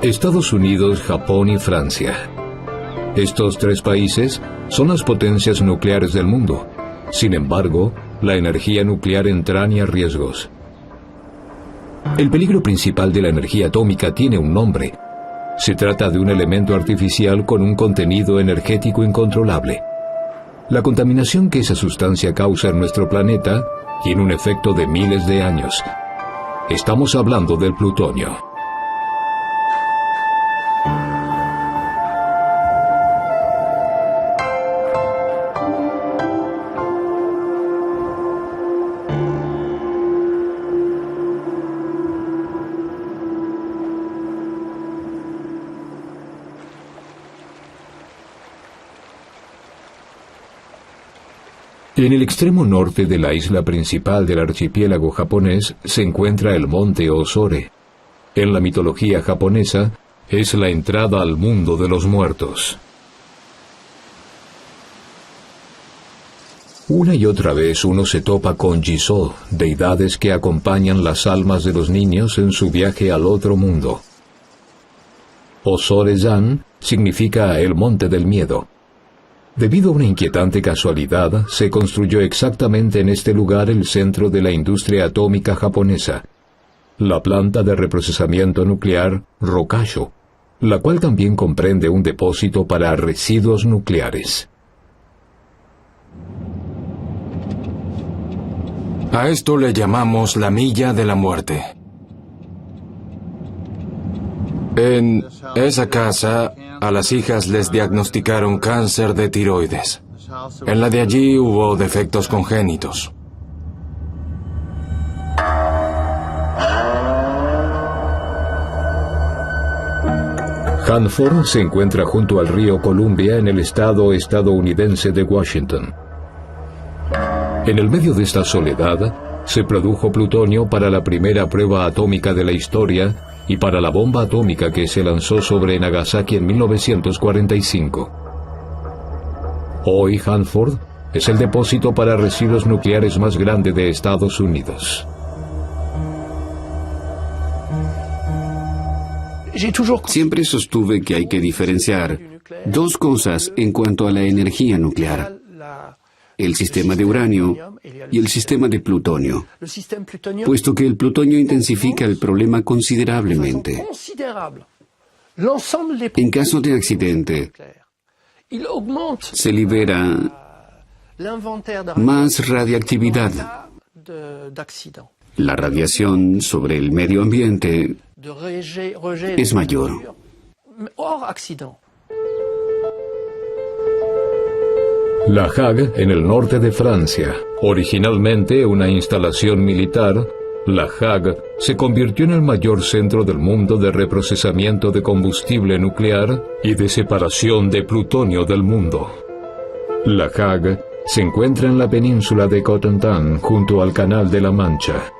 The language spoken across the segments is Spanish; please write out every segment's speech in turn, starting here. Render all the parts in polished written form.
Estados Unidos, Japón y Francia. Estos tres países son las potencias nucleares del mundo. Sin embargo, la energía nuclear entraña riesgos. El peligro principal de la energía atómica tiene un nombre. Se trata de un elemento artificial con un contenido energético incontrolable. La contaminación que esa sustancia causa en nuestro planeta tiene un efecto de miles de años. Estamos hablando del plutonio. En el extremo norte de la isla principal del archipiélago japonés se encuentra el monte Osore. En la mitología japonesa, es la entrada al mundo de los muertos. Una y otra vez uno se topa con Jizo, deidades que acompañan las almas de los niños en su viaje al otro mundo. Osore-san significa el monte del miedo. Debido a una inquietante casualidad, se construyó exactamente en este lugar el centro de la industria atómica japonesa, la planta de reprocesamiento nuclear Rokasho, la cual también comprende un depósito para residuos nucleares. A esto le llamamos la milla de la muerte. En esa casa, a las hijas les diagnosticaron cáncer de tiroides. En la de allí hubo defectos congénitos. Hanford se encuentra junto al río Columbia en el estado estadounidense de Washington. En el medio de esta soledad, se produjo plutonio para la primera prueba atómica de la historia y para la bomba atómica que se lanzó sobre Nagasaki en 1945. Hoy Hanford es el depósito para residuos nucleares más grande de Estados Unidos. Siempre sostuve que hay que diferenciar dos cosas en cuanto a la energía nuclear: el sistema de uranio y el sistema de plutonio, puesto que el plutonio intensifica el problema considerablemente. En caso de accidente, se libera más radiactividad. La radiación sobre el medio ambiente es mayor. La Hague, en el norte de Francia, originalmente una instalación militar, La Hague se convirtió en el mayor centro del mundo de reprocesamiento de combustible nuclear y de separación de plutonio del mundo. La Hague se encuentra en la península de Cotentin, junto al Canal de la Mancha.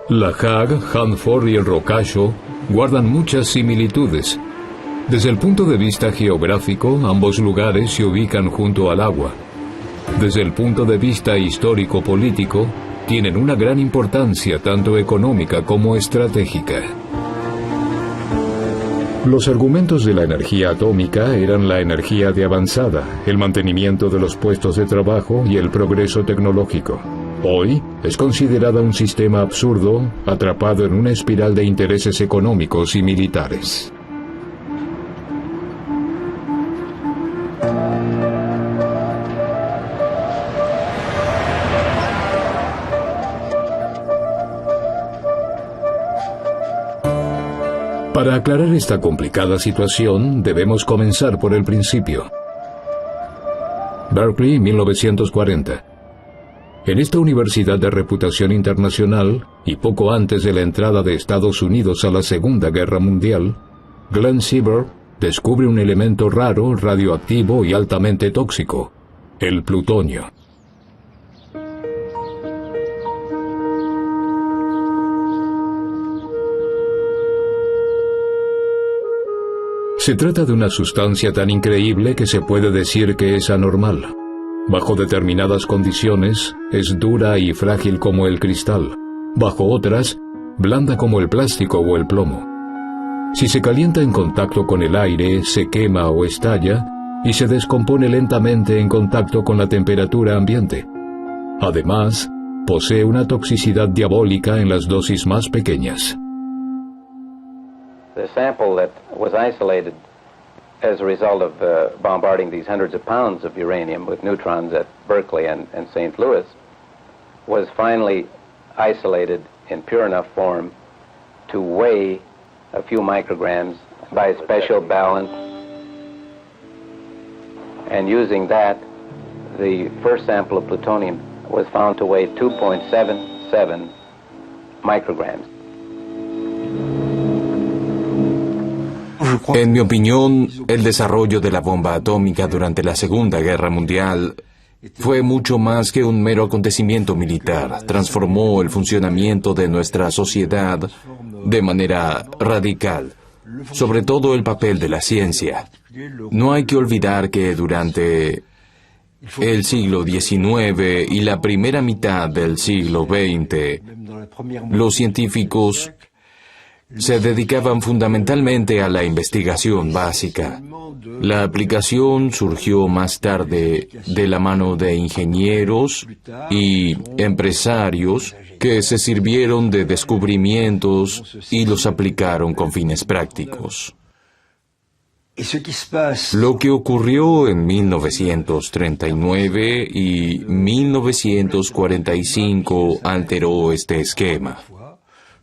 La Hague, Hanford y el Rokasho guardan muchas similitudes. Desde el punto de vista geográfico, ambos lugares se ubican junto al agua. Desde el punto de vista histórico-político, tienen una gran importancia tanto económica como estratégica. Los argumentos de la energía atómica eran la energía de avanzada, el mantenimiento de los puestos de trabajo y el progreso tecnológico. Hoy es considerada un sistema absurdo, atrapado en una espiral de intereses económicos y militares. Para aclarar esta complicada situación, debemos comenzar por el principio. Berkeley, 1940. En esta universidad de reputación internacional, y poco antes de la entrada de Estados Unidos a la Segunda Guerra Mundial, Glenn Seaborg descubre un elemento raro, radioactivo y altamente tóxico, el plutonio. Se trata de una sustancia tan increíble que se puede decir que es anormal. Bajo determinadas condiciones, es dura y frágil como el cristal. Bajo otras, blanda como el plástico o el plomo. Si se calienta en contacto con el aire, se quema o estalla y se descompone lentamente en contacto con la temperatura ambiente. Además, posee una toxicidad diabólica en las dosis más pequeñas. The sample that was isolated as a result of bombarding these hundreds of pounds of uranium with neutrons at Berkeley and St. Louis was finally isolated in pure enough form to weigh a few micrograms by a special balance. And using that, the first sample of plutonium was found to weigh 2.77 micrograms. En mi opinión, el desarrollo de la bomba atómica durante la Segunda Guerra Mundial fue mucho más que un mero acontecimiento militar. Transformó el funcionamiento de nuestra sociedad de manera radical, sobre todo el papel de la ciencia. No hay que olvidar que durante el siglo XIX y la primera mitad del siglo XX, los científicos se dedicaban fundamentalmente a la investigación básica. La aplicación surgió más tarde de la mano de ingenieros y empresarios que se sirvieron de descubrimientos y los aplicaron con fines prácticos. Lo que ocurrió en 1939 y 1945 alteró este esquema.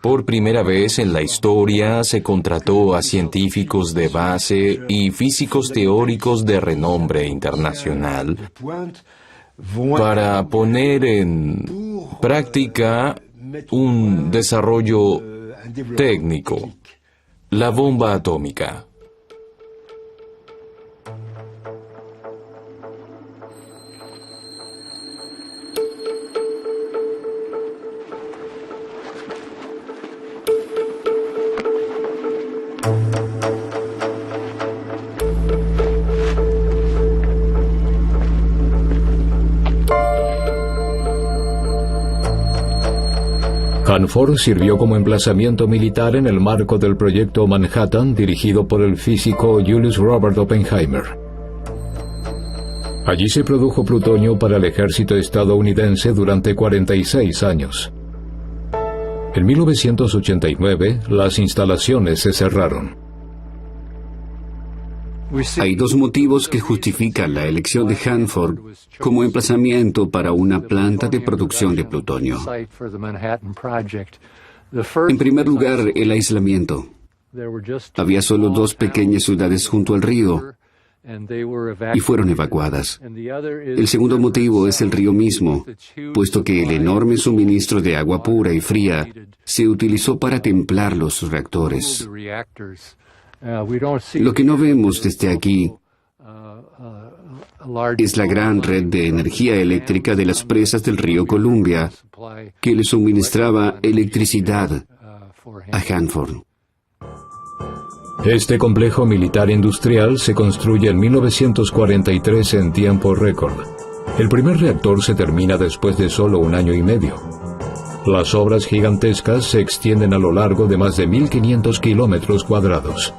Por primera vez en la historia se contrató a científicos de base y físicos teóricos de renombre internacional para poner en práctica un desarrollo técnico, la bomba atómica. Hanford sirvió como emplazamiento militar en el marco del proyecto Manhattan dirigido por el físico Julius Robert Oppenheimer. Allí se produjo plutonio para el ejército estadounidense durante 46 años. En 1989, las instalaciones se cerraron. Hay dos motivos que justifican la elección de Hanford como emplazamiento para una planta de producción de plutonio. En primer lugar, el aislamiento. Había solo dos pequeñas ciudades junto al río y fueron evacuadas. El segundo motivo es el río mismo, puesto que el enorme suministro de agua pura y fría se utilizó para templar los reactores. Lo que no vemos desde aquí es la gran red de energía eléctrica de las presas del río Columbia que le suministraba electricidad a Hanford. Este complejo militar industrial se construye en 1943 en tiempo récord. El primer reactor se termina después de solo 1 año y medio. Las obras gigantescas se extienden a lo largo de más de 1.500 kilómetros cuadrados.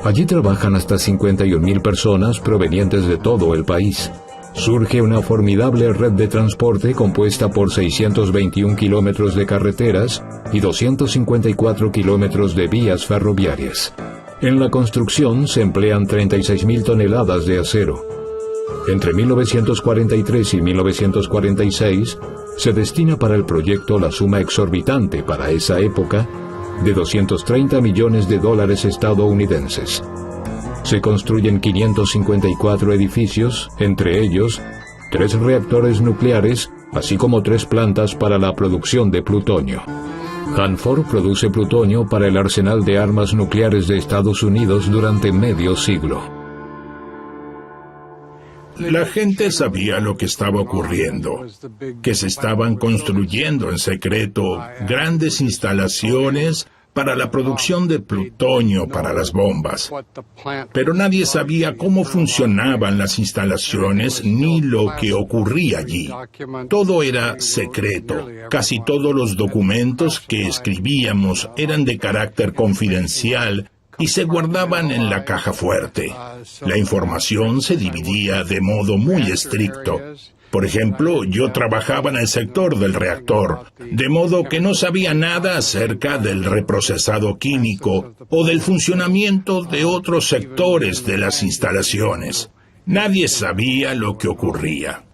Allí trabajan hasta 51.000 personas provenientes de todo el país. Surge una formidable red de transporte compuesta por 621 kilómetros de carreteras y 254 kilómetros de vías ferroviarias. En la construcción se emplean 36.000 toneladas de acero. Entre 1943 y 1946 se destina para el proyecto la suma exorbitante para esa época de $230 millones estadounidenses. Se construyen 554 edificios, entre ellos 3 reactores nucleares, así como 3 plantas para la producción de plutonio. Hanford produce plutonio para el arsenal de armas nucleares de Estados Unidos durante medio siglo. La gente sabía lo que estaba ocurriendo, que se estaban construyendo en secreto grandes instalaciones para la producción de plutonio para las bombas. Pero nadie sabía cómo funcionaban las instalaciones ni lo que ocurría allí. Todo era secreto. Casi todos los documentos que escribíamos eran de carácter confidencial y se guardaban en la caja fuerte. La información se dividía de modo muy estricto. Por ejemplo, yo trabajaba en el sector del reactor, de modo que no sabía nada acerca del reprocesado químico o del funcionamiento de otros sectores de las instalaciones. Nadie sabía lo que ocurría.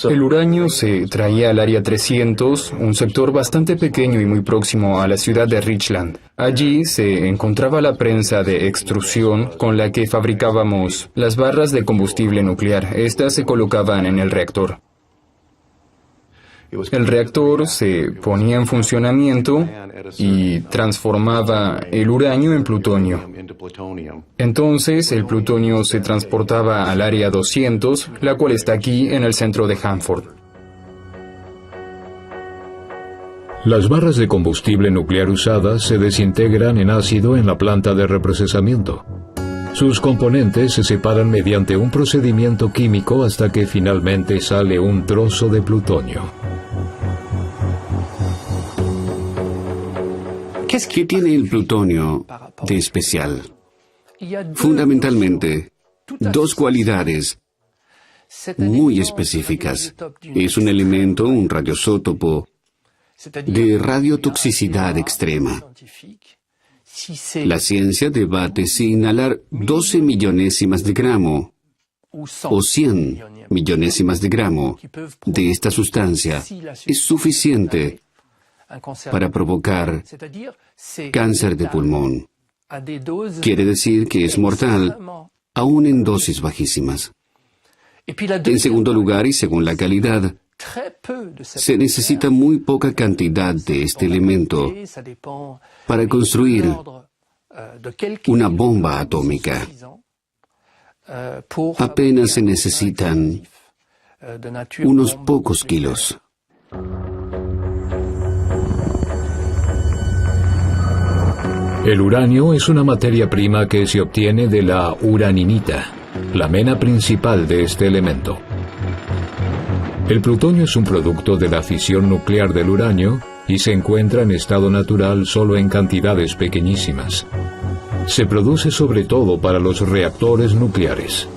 El uranio se traía al Área 300, un sector bastante pequeño y muy próximo a la ciudad de Richland. Allí se encontraba la prensa de extrusión con la que fabricábamos las barras de combustible nuclear. Estas se colocaban en el reactor. El reactor se ponía en funcionamiento y transformaba el uranio en plutonio. Entonces, el plutonio se transportaba al área 200, la cual está aquí en el centro de Hanford. Las barras de combustible nuclear usadas se desintegran en ácido en la planta de reprocesamiento. Sus componentes se separan mediante un procedimiento químico hasta que finalmente sale un trozo de plutonio. ¿Qué tiene el plutonio de especial? Fundamentalmente, dos cualidades muy específicas. Es un elemento, un radioisótopo, de radiotoxicidad extrema. La ciencia debate si inhalar 12 millonésimas de gramo o 100 millonésimas de gramo de esta sustancia es suficiente para provocar cáncer de pulmón. Quiere decir que es mortal, aún en dosis bajísimas. En segundo lugar, y según la calidad, se necesita muy poca cantidad de este elemento para construir una bomba atómica. Apenas se necesitan unos pocos kilos. El uranio es una materia prima que se obtiene de la uraninita, la mena principal de este elemento. El plutonio es un producto de la fisión nuclear del uranio y se encuentra en estado natural solo en cantidades pequeñísimas. Se produce sobre todo para los reactores nucleares.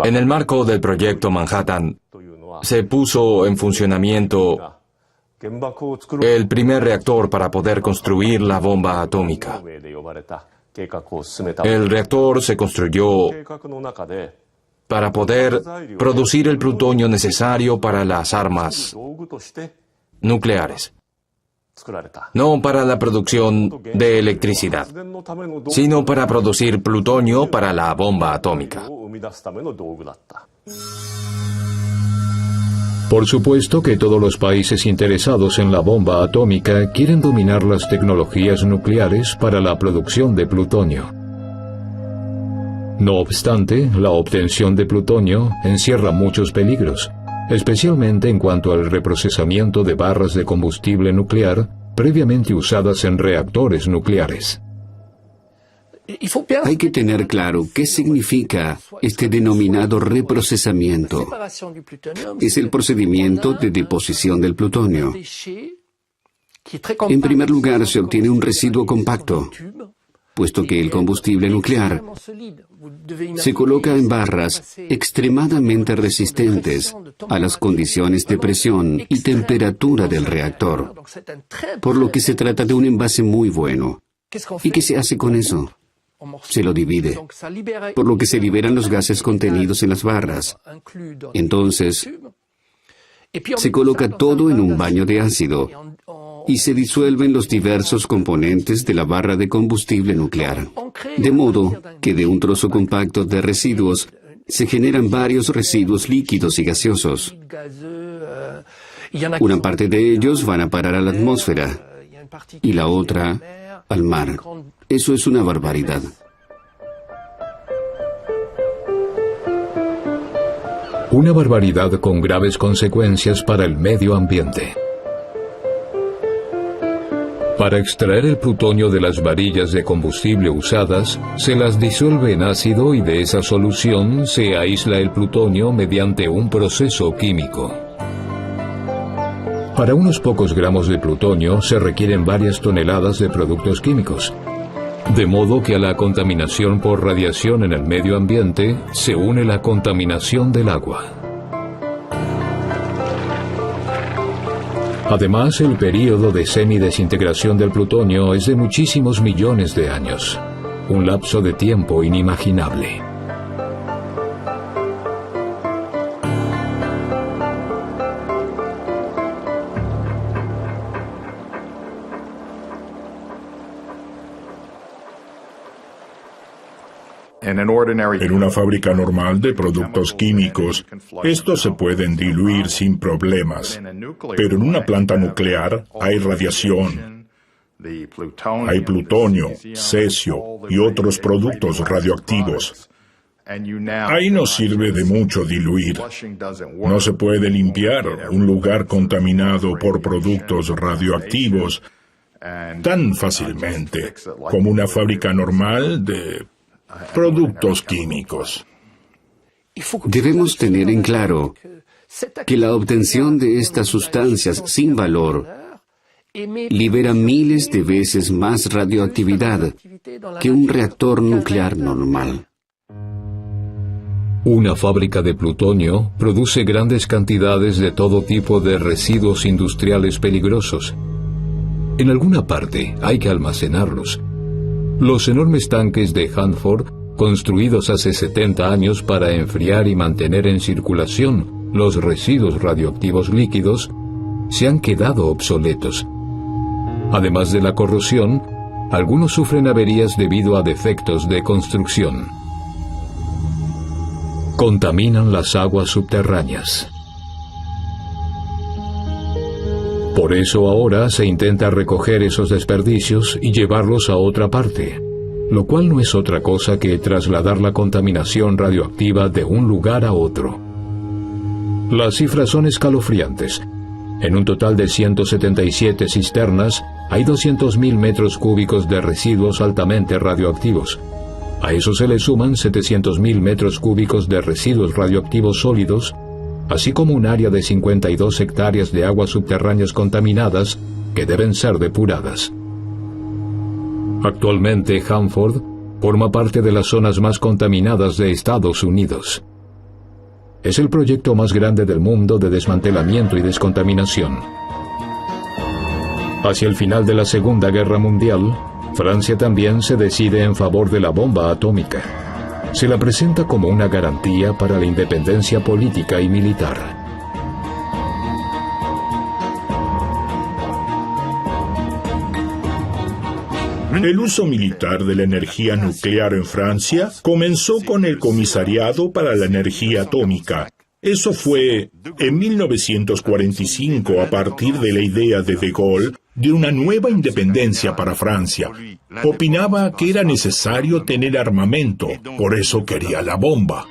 En el marco del proyecto Manhattan, se puso en funcionamiento el primer reactor para poder construir la bomba atómica. El reactor se construyó para poder producir el plutonio necesario para las armas nucleares. No para la producción de electricidad, sino para producir plutonio para la bomba atómica. Por supuesto que todos los países interesados en la bomba atómica quieren dominar las tecnologías nucleares para la producción de plutonio. No obstante, la obtención de plutonio encierra muchos peligros, especialmente en cuanto al reprocesamiento de barras de combustible nuclear previamente usadas en reactores nucleares. Hay que tener claro qué significa este denominado reprocesamiento. Es el procedimiento de deposición del plutonio. En primer lugar, se obtiene un residuo compacto, puesto que el combustible nuclear se coloca en barras extremadamente resistentes a las condiciones de presión y temperatura del reactor, por lo que se trata de un envase muy bueno. ¿Y qué se hace con eso? Se lo divide, por lo que se liberan los gases contenidos en las barras. Entonces, se coloca todo en un baño de ácido y se disuelven los diversos componentes de la barra de combustible nuclear. De modo que de un trozo compacto de residuos se generan varios residuos líquidos y gaseosos. Una parte de ellos van a parar a la atmósfera y la otra al mar. Eso es una barbaridad. Una barbaridad con graves consecuencias para el medio ambiente. Para extraer el plutonio de las varillas de combustible usadas, se las disuelve en ácido y de esa solución se aísla el plutonio mediante un proceso químico. Para unos pocos gramos de plutonio se requieren varias toneladas de productos químicos, de modo que a la contaminación por radiación en el medio ambiente se une la contaminación del agua. Además, el período de semidesintegración del plutonio es de muchísimos millones de años, un lapso de tiempo inimaginable. En una fábrica normal de productos químicos, estos se pueden diluir sin problemas. Pero en una planta nuclear hay radiación. Hay plutonio, cesio y otros productos radioactivos. Ahí no sirve de mucho diluir. No se puede limpiar un lugar contaminado por productos radioactivos tan fácilmente como una fábrica normal de productos químicos. Debemos tener en claro que la obtención de estas sustancias sin valor libera miles de veces más radioactividad que un reactor nuclear normal. Una fábrica de plutonio produce grandes cantidades de todo tipo de residuos industriales peligrosos. En alguna parte hay que almacenarlos. Los enormes tanques de Hanford, construidos hace 70 años para enfriar y mantener en circulación los residuos radioactivos líquidos, se han quedado obsoletos. Además de la corrosión, algunos sufren averías debido a defectos de construcción. Contaminan las aguas subterráneas. Por eso ahora se intenta recoger esos desperdicios y llevarlos a otra parte, lo cual no es otra cosa que trasladar la contaminación radioactiva de un lugar a otro. Las cifras son escalofriantes. En un total de 177 cisternas, hay 200.000 metros cúbicos de residuos altamente radioactivos. A eso se le suman 700.000 metros cúbicos de residuos radioactivos sólidos, así como un área de 52 hectáreas de aguas subterráneas contaminadas que deben ser depuradas. Actualmente, Hanford forma parte de las zonas más contaminadas de Estados Unidos. Es el proyecto más grande del mundo de desmantelamiento y descontaminación. Hacia el final de la Segunda Guerra Mundial, Francia también se decide en favor de la bomba atómica. Se la presenta como una garantía para la independencia política y militar. El uso militar de la energía nuclear en Francia comenzó con el Comisariado para la Energía Atómica. Eso fue en 1945 a partir de la idea de De Gaulle de una nueva independencia para Francia. Opinaba que era necesario tener armamento, por eso quería la bomba.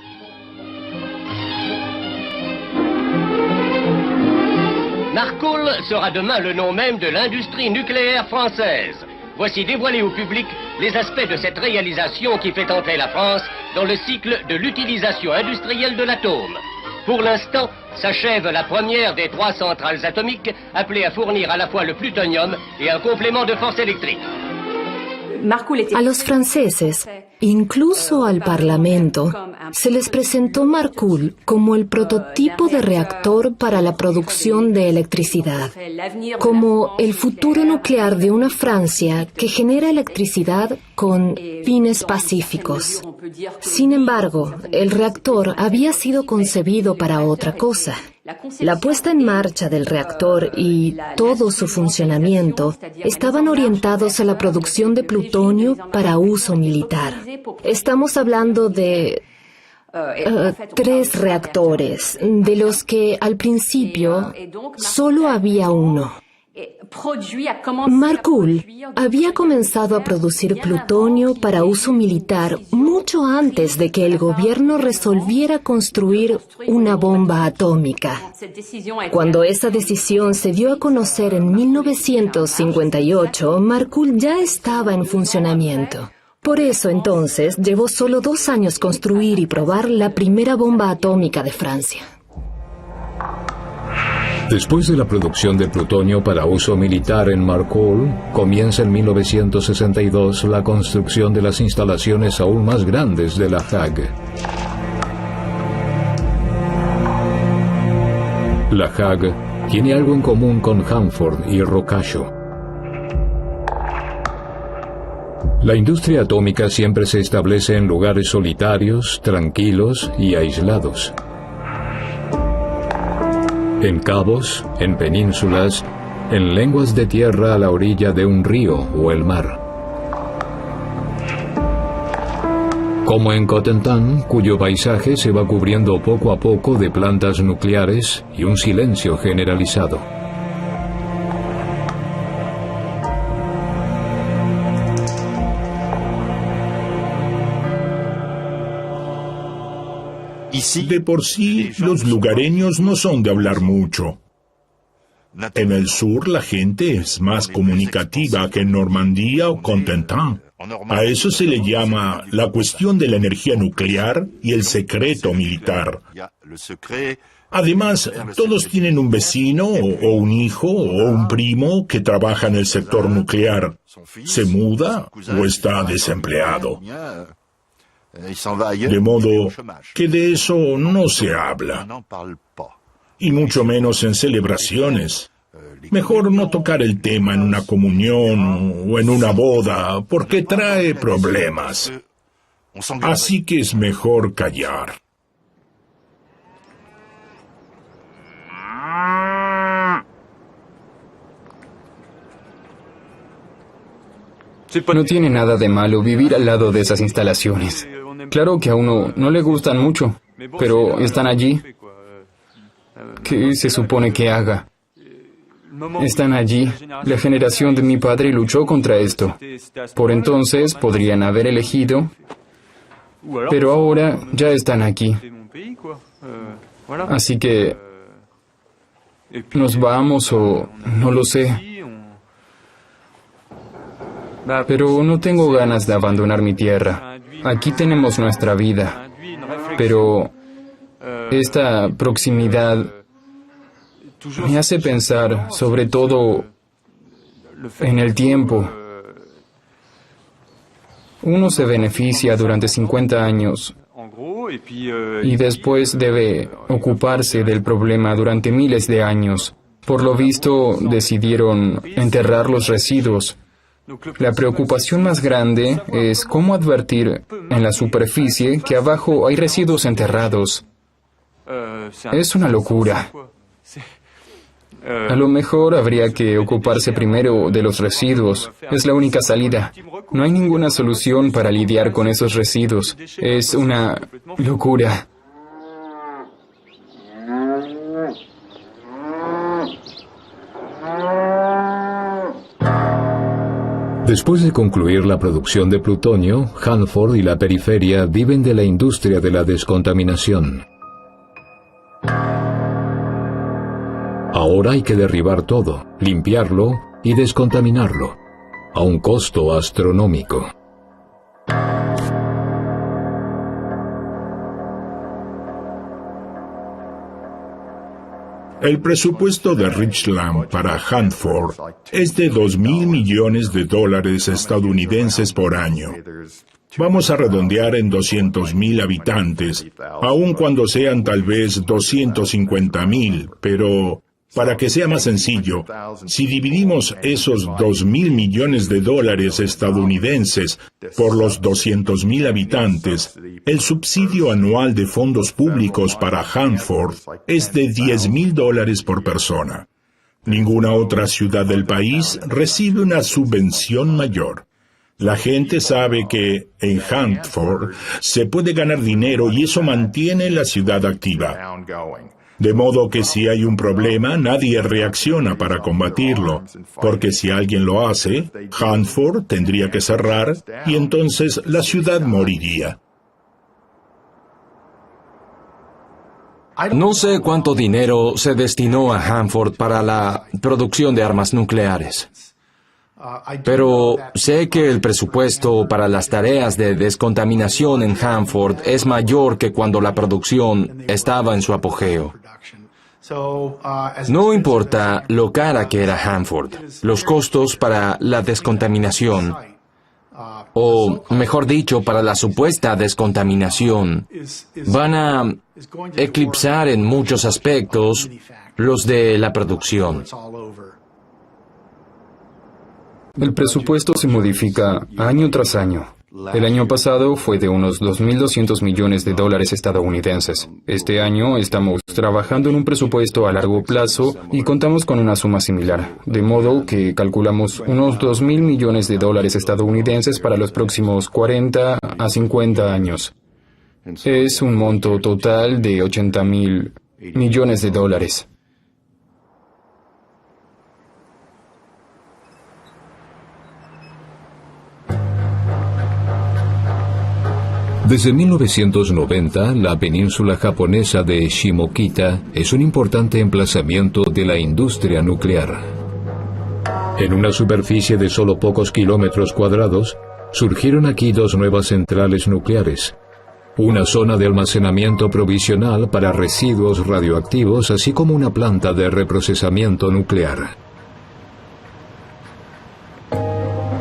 Marcoul sera demain le nom même de l'industrie nucléaire française. Voici dévoilés au public les aspects de cette réalisation qui fait entrer la France dans le cycle de l'utilisation industrielle de l'atome. Pour l'instant, s'achève la première des 3 centrales atomiques appelées à fournir à la fois le plutonium et un complément de force électrique. A los franceses, incluso al Parlamento, se les presentó Marcoul como el prototipo de reactor para la producción de electricidad, como el futuro nuclear de una Francia que genera electricidad con fines pacíficos. Sin embargo, el reactor había sido concebido para otra cosa. La puesta en marcha del reactor y todo su funcionamiento estaban orientados a la producción de plutonio para uso militar. Estamos hablando de 3 reactores, de los que al principio solo había uno. Marcoul había comenzado a producir plutonio para uso militar mucho antes de que el gobierno resolviera construir una bomba atómica. Cuando esa decisión se dio a conocer en 1958, Marcoule ya estaba en funcionamiento. Por eso entonces llevó solo 2 años construir y probar la primera bomba atómica de Francia. Después de la producción de plutonio para uso militar en Marcoule, comienza en 1962 la construcción de las instalaciones aún más grandes de La Hague. La Hague tiene algo en común con Hanford y Rocasho. La industria atómica siempre se establece en lugares solitarios, tranquilos y aislados. En cabos, en penínsulas, en lenguas de tierra a la orilla de un río o el mar. Como en Cotentin, cuyo paisaje se va cubriendo poco a poco de plantas nucleares y un silencio generalizado. De por sí, los lugareños no son de hablar mucho. En el sur, la gente es más comunicativa que en Normandía o Cotentin. A eso se le llama la cuestión de la energía nuclear y el secreto militar. Además, todos tienen un vecino o un hijo o un primo que trabaja en el sector nuclear. Se muda o está desempleado. De modo que de eso no se habla, y mucho menos en celebraciones. Mejor no tocar el tema en una comunión o en una boda, porque trae problemas. Así que es mejor callar. No tiene nada de malo vivir al lado de esas instalaciones. Claro que a uno no le gustan mucho, pero están allí. ¿Qué se supone que haga? Están allí. La generación de mi padre luchó contra esto. Por entonces podrían haber elegido, pero ahora ya están aquí. Así que nos vamos o no lo sé. Pero no tengo ganas de abandonar mi tierra. Aquí tenemos nuestra vida, pero esta proximidad me hace pensar, sobre todo, en el tiempo. Uno se beneficia durante 50 años y después debe ocuparse del problema durante miles de años. Por lo visto, decidieron enterrar los residuos. La preocupación más grande es cómo advertir en la superficie que abajo hay residuos enterrados. Es una locura. A lo mejor habría que ocuparse primero de los residuos. Es la única salida. No hay ninguna solución para lidiar con esos residuos. Es una locura. Después de concluir la producción de plutonio, Hanford y la periferia viven de la industria de la descontaminación. Ahora hay que derribar todo, limpiarlo y descontaminarlo, a un costo astronómico. El presupuesto de Richland para Hanford es de $2.000 millones estadounidenses por año. Vamos a redondear en 200.000 habitantes, aun cuando sean tal vez 250.000, pero para que sea más sencillo, si dividimos esos $2.000 millones estadounidenses por los 200.000 habitantes, el subsidio anual de fondos públicos para Hanford es de $10.000 por persona. Ninguna otra ciudad del país recibe una subvención mayor. La gente sabe que en Hanford se puede ganar dinero y eso mantiene la ciudad activa. De modo que si hay un problema, nadie reacciona para combatirlo, porque si alguien lo hace, Hanford tendría que cerrar y entonces la ciudad moriría. No sé cuánto dinero se destinó a Hanford para la producción de armas nucleares, pero sé que el presupuesto para las tareas de descontaminación en Hanford es mayor que cuando la producción estaba en su apogeo. No importa lo cara que era Hanford, los costos para la descontaminación, o mejor dicho, para la supuesta descontaminación, van a eclipsar en muchos aspectos los de la producción. El presupuesto se modifica año tras año. El año pasado fue de unos 2.200 millones de dólares estadounidenses. Este año estamos trabajando en un presupuesto a largo plazo y contamos con una suma similar, de modo que calculamos unos 2.000 millones de dólares estadounidenses para los próximos 40 a 50 años. Es un monto total de 80.000 millones de dólares. Desde 1990, la península japonesa de Shimokita es un importante emplazamiento de la industria nuclear. En una superficie de solo pocos kilómetros cuadrados, surgieron aquí dos nuevas centrales nucleares, una zona de almacenamiento provisional para residuos radioactivos, así como una planta de reprocesamiento nuclear.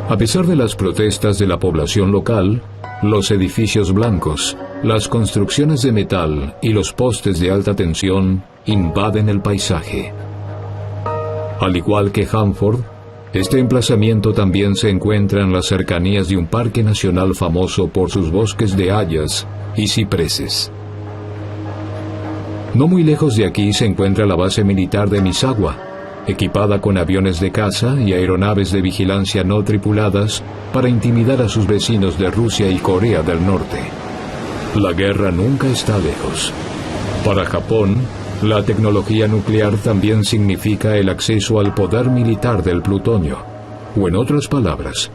A pesar de las protestas de la población local, los edificios blancos, las construcciones de metal y los postes de alta tensión invaden el paisaje. Al igual que Hanford, este emplazamiento también se encuentra en las cercanías de un parque nacional famoso por sus bosques de hayas y cipreses. No muy lejos de aquí se encuentra la base militar de Misawa, equipada con aviones de caza y aeronaves de vigilancia no tripuladas para intimidar a sus vecinos de Rusia y Corea del Norte. La guerra nunca está lejos. Para Japón, la tecnología nuclear también significa el acceso al poder militar del plutonio, o en otras palabras,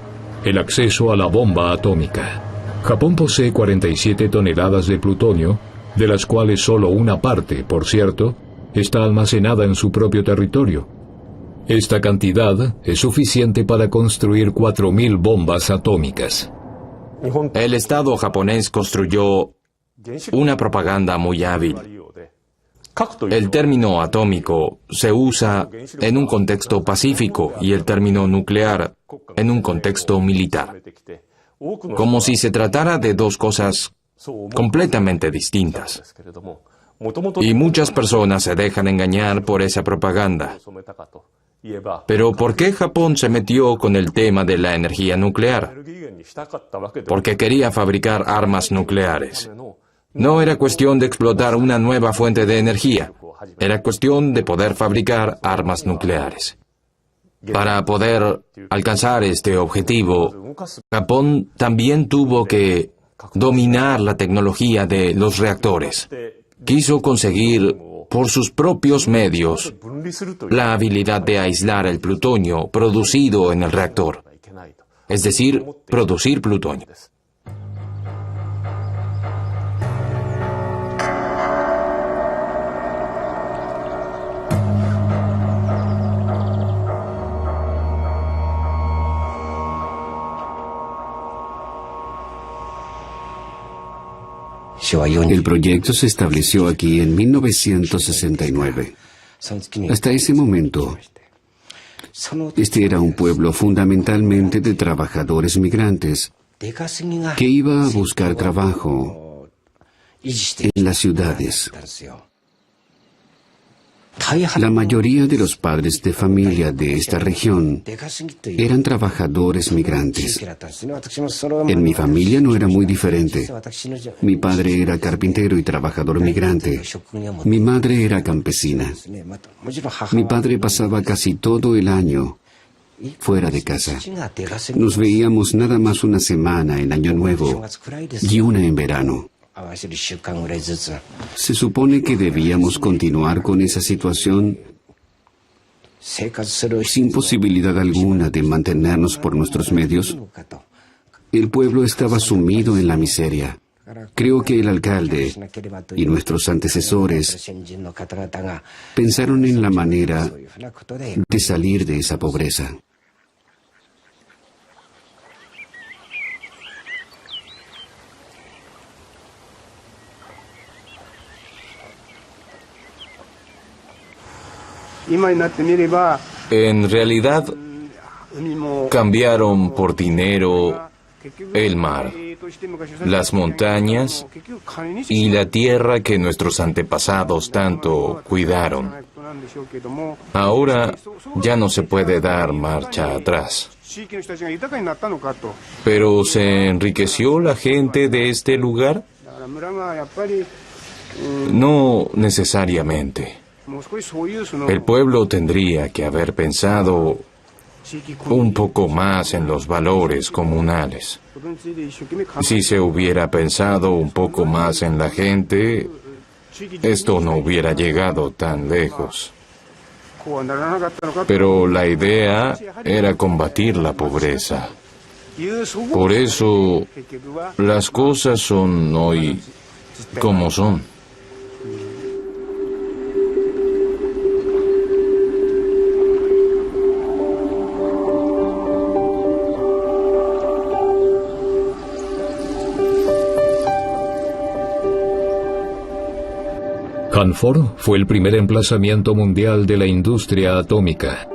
el acceso a la bomba atómica. Japón posee 47 toneladas de plutonio, de las cuales solo una parte, por cierto, está almacenada en su propio territorio. Esta cantidad es suficiente para construir 4.000 bombas atómicas. El Estado japonés construyó una propaganda muy hábil. El término atómico se usa en un contexto pacífico y el término nuclear en un contexto militar, como si se tratara de dos cosas completamente distintas. Y muchas personas se dejan engañar por esa propaganda. Pero ¿por qué Japón se metió con el tema de la energía nuclear? Porque quería fabricar armas nucleares. No era cuestión de explotar una nueva fuente de energía. Era cuestión de poder fabricar armas nucleares. Para poder alcanzar este objetivo, Japón también tuvo que dominar la tecnología de los reactores. Quiso conseguir, por sus propios medios, la habilidad de aislar el plutonio producido en el reactor, es decir, producir plutonio. El proyecto se estableció aquí en 1969. Hasta ese momento, este era un pueblo fundamentalmente de trabajadores migrantes que iba a buscar trabajo en las ciudades. La mayoría de los padres de familia de esta región eran trabajadores migrantes. En mi familia no era muy diferente. Mi padre era carpintero y trabajador migrante. Mi madre era campesina. Mi padre pasaba casi todo el año fuera de casa. Nos veíamos nada más una semana en Año Nuevo y una en verano. Se supone que debíamos continuar con esa situación sin posibilidad alguna de mantenernos por nuestros medios. El pueblo estaba sumido en la miseria. Creo que el alcalde y nuestros antecesores pensaron en la manera de salir de esa pobreza. En realidad, cambiaron por dinero el mar, las montañas y la tierra que nuestros antepasados tanto cuidaron. Ahora ya no se puede dar marcha atrás. ¿Pero se enriqueció la gente de este lugar? No necesariamente. El pueblo tendría que haber pensado un poco más en los valores comunales. Si se hubiera pensado un poco más en la gente, esto no hubiera llegado tan lejos. Pero la idea era combatir la pobreza. Por eso, las cosas son hoy como son. Hanford fue el primer emplazamiento mundial de la industria atómica.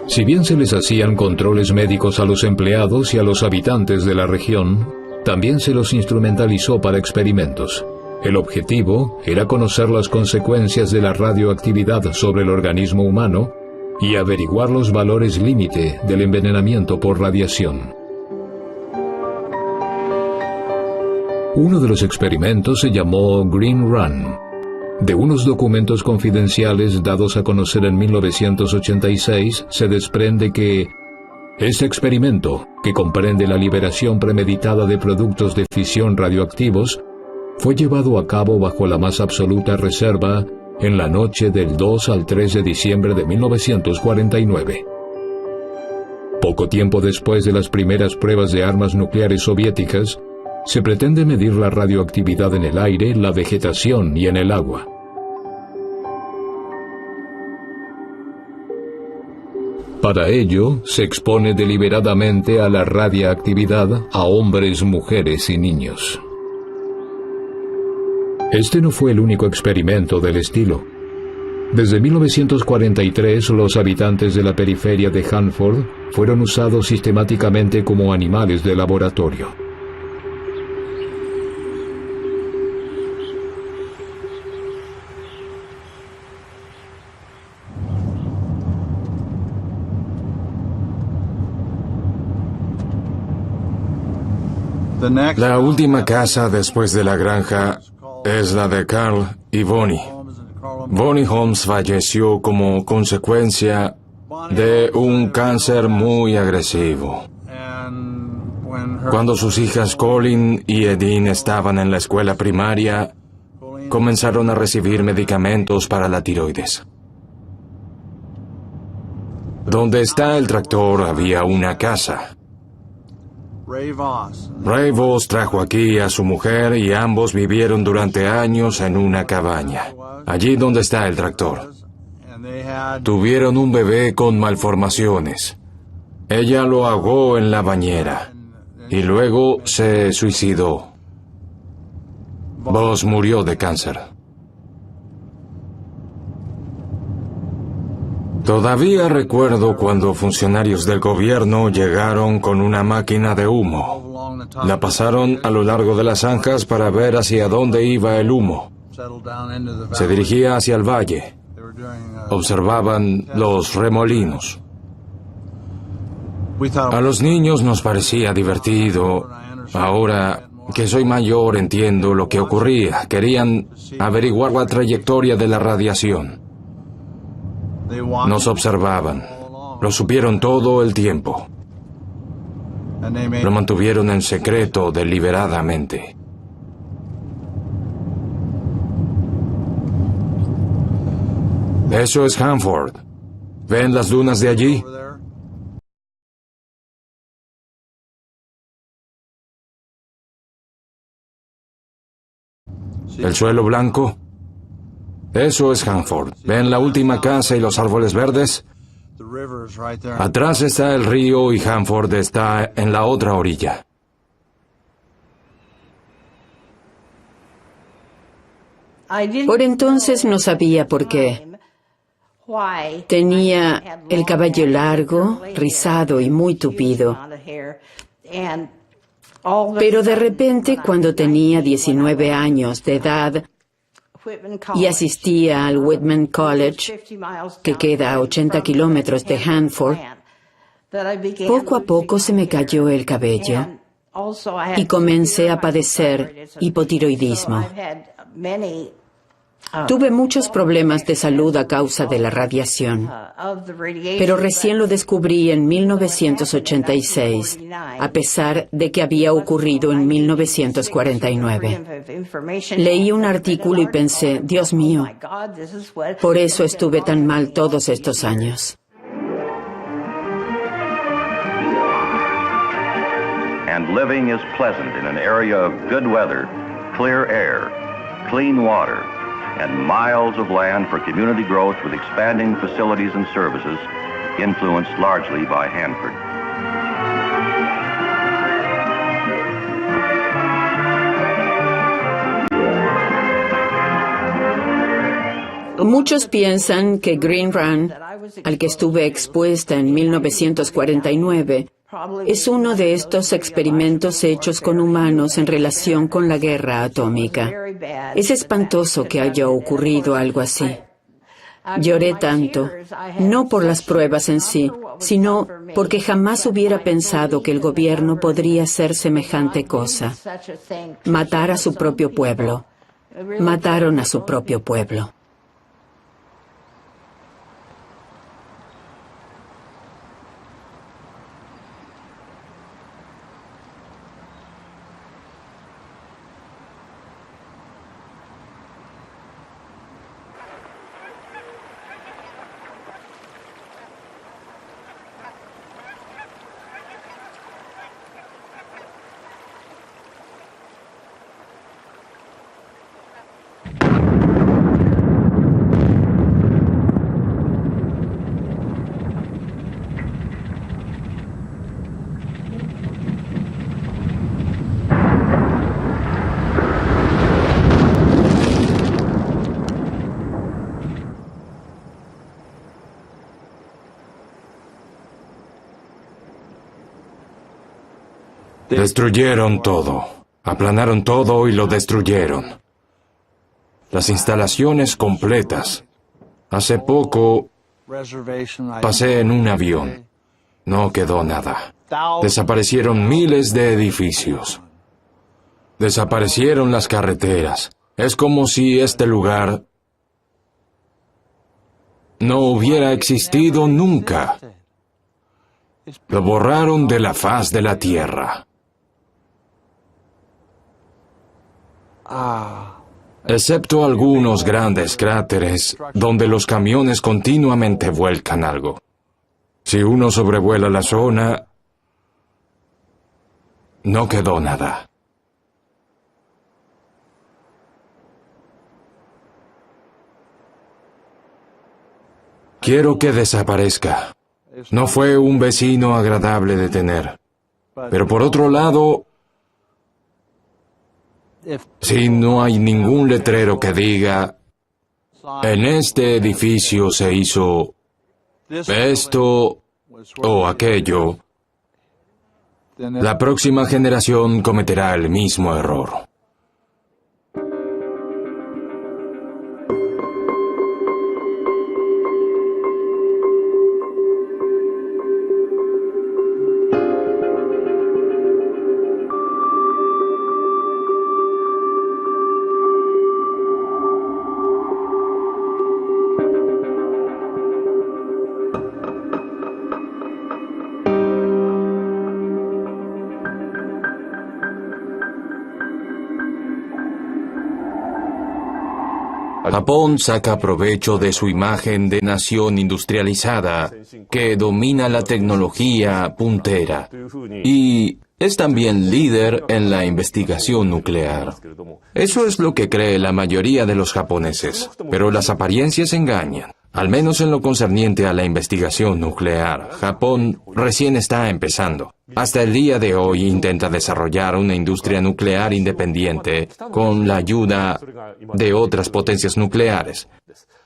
Si bien se les hacían controles médicos a los empleados y a los habitantes de la región, también se los instrumentalizó para experimentos. El objetivo era conocer las consecuencias de la radioactividad sobre el organismo humano y averiguar los valores límite del envenenamiento por radiación. Uno de los experimentos se llamó Green Run. De unos documentos confidenciales dados a conocer en 1986 se desprende que este experimento, que comprende la liberación premeditada de productos de fisión radioactivos, fue llevado a cabo bajo la más absoluta reserva en la noche del 2 al 3 de diciembre de 1949. Poco tiempo después de las primeras pruebas de armas nucleares soviéticas, se pretende medir la radioactividad en el aire, la vegetación y en el agua. Para ello, se expone deliberadamente a la radiactividad a hombres, mujeres y niños. Este no fue el único experimento del estilo. Desde 1943, los habitantes de la periferia de Hanford fueron usados sistemáticamente como animales de laboratorio. La última casa después de la granja es la de Carl y Bonnie. Bonnie Holmes falleció como consecuencia de un cáncer muy agresivo. Cuando sus hijas Colleen y Edine estaban en la escuela primaria, comenzaron a recibir medicamentos para la tiroides. Donde está el tractor había una casa. Ray Voss trajo aquí a su mujer y ambos vivieron durante años en una cabaña, allí donde está el tractor. Tuvieron un bebé con malformaciones. Ella lo ahogó en la bañera y luego se suicidó. Voss murió de cáncer. Todavía recuerdo cuando funcionarios del gobierno llegaron con una máquina de humo. La pasaron a lo largo de las zanjas para ver hacia dónde iba el humo. Se dirigía hacia el valle. Observaban los remolinos. A los niños nos parecía divertido. Ahora que soy mayor entiendo lo que ocurría. Querían averiguar la trayectoria de la radiación. Nos observaban. Lo supieron todo el tiempo. Lo mantuvieron en secreto deliberadamente. Eso es Hanford. ¿Ven las dunas de allí? ¿El suelo blanco? Eso es Hanford. ¿Ven la última casa y los árboles verdes? Atrás está el río y Hanford está en la otra orilla. Por entonces no sabía por qué. Tenía el cabello largo, rizado y muy tupido. Pero de repente, cuando tenía 19 años de edad y asistía al Whitman College, que queda a 80 kilómetros de Hanford, poco a poco se me cayó el cabello y comencé a padecer hipotiroidismo. Tuve muchos problemas de salud a causa de la radiación, pero recién lo descubrí en 1986, a pesar de que había ocurrido en 1949. Leí un artículo y pensé, Dios mío, por eso estuve tan mal todos estos años. And living is pleasant in an area of good weather, clear air, clean water, and miles of land for community growth with expanding facilities and services, influenced largely by Hanford. Muchos piensan que Green Run, al que estuve expuesta en 1949, es uno de estos experimentos hechos con humanos en relación con la guerra atómica. Es espantoso que haya ocurrido algo así. Lloré tanto, no por las pruebas en sí, sino porque jamás hubiera pensado que el gobierno podría hacer semejante cosa. Matar a su propio pueblo. Mataron a su propio pueblo. Destruyeron todo. Aplanaron todo y lo destruyeron. Las instalaciones completas. Hace poco pasé en un avión. No quedó nada. Desaparecieron miles de edificios. Desaparecieron las carreteras. Es como si este lugar no hubiera existido nunca. Lo borraron de la faz de la tierra. Excepto algunos grandes cráteres donde los camiones continuamente vuelcan algo. Si uno sobrevuela la zona, no quedó nada. Quiero que desaparezca. No fue un vecino agradable de tener. Pero por otro lado, si no hay ningún letrero que diga, en este edificio se hizo esto o aquello, la próxima generación cometerá el mismo error. Japón saca provecho de su imagen de nación industrializada que domina la tecnología puntera y es también líder en la investigación nuclear. Eso es lo que cree la mayoría de los japoneses, pero las apariencias engañan. Al menos en lo concerniente a la investigación nuclear, Japón recién está empezando. Hasta el día de hoy intenta desarrollar una industria nuclear independiente con la ayuda de otras potencias nucleares,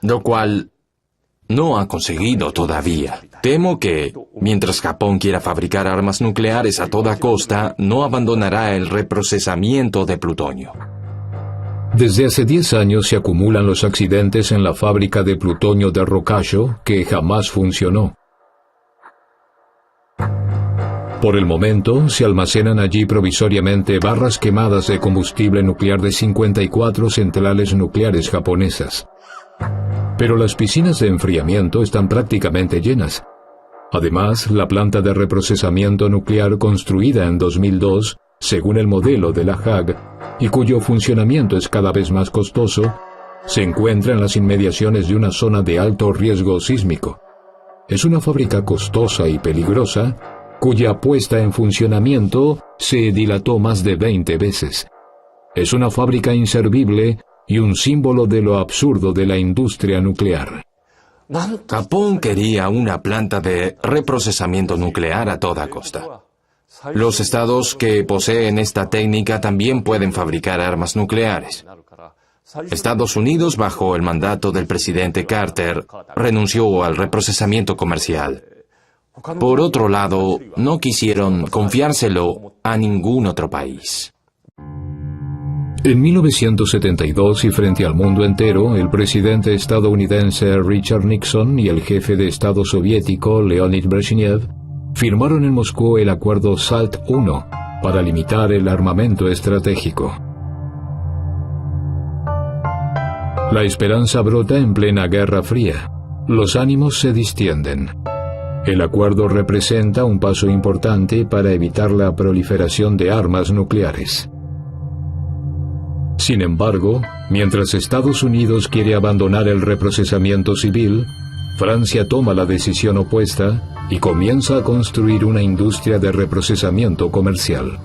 lo cual no ha conseguido todavía. Temo que, mientras Japón quiera fabricar armas nucleares a toda costa, no abandonará el reprocesamiento de plutonio. Desde hace 10 años se acumulan los accidentes en la fábrica de plutonio de Rokkansho, que jamás funcionó. Por el momento, se almacenan allí provisoriamente barras quemadas de combustible nuclear de 54 centrales nucleares japonesas. Pero las piscinas de enfriamiento están prácticamente llenas. Además, la planta de reprocesamiento nuclear construida en 2002, según el modelo de la Haag, y cuyo funcionamiento es cada vez más costoso, se encuentra en las inmediaciones de una zona de alto riesgo sísmico. Es una fábrica costosa y peligrosa, cuya puesta en funcionamiento se dilató más de 20 veces. Es una fábrica inservible y un símbolo de lo absurdo de la industria nuclear. Japón quería una planta de reprocesamiento nuclear a toda costa. Los estados que poseen esta técnica también pueden fabricar armas nucleares. Estados Unidos, bajo el mandato del presidente Carter, renunció al reprocesamiento comercial. Por otro lado, no quisieron confiárselo a ningún otro país. En 1972 y frente al mundo entero, el presidente estadounidense Richard Nixon y el jefe de Estado soviético Leonid Brezhnev firmaron en Moscú el acuerdo SALT I para limitar el armamento estratégico. La esperanza brota en plena Guerra Fría. Los ánimos se distienden. El acuerdo representa un paso importante para evitar la proliferación de armas nucleares. Sin embargo, mientras Estados Unidos quiere abandonar el reprocesamiento civil, Francia toma la decisión opuesta y comienza a construir una industria de reprocesamiento comercial.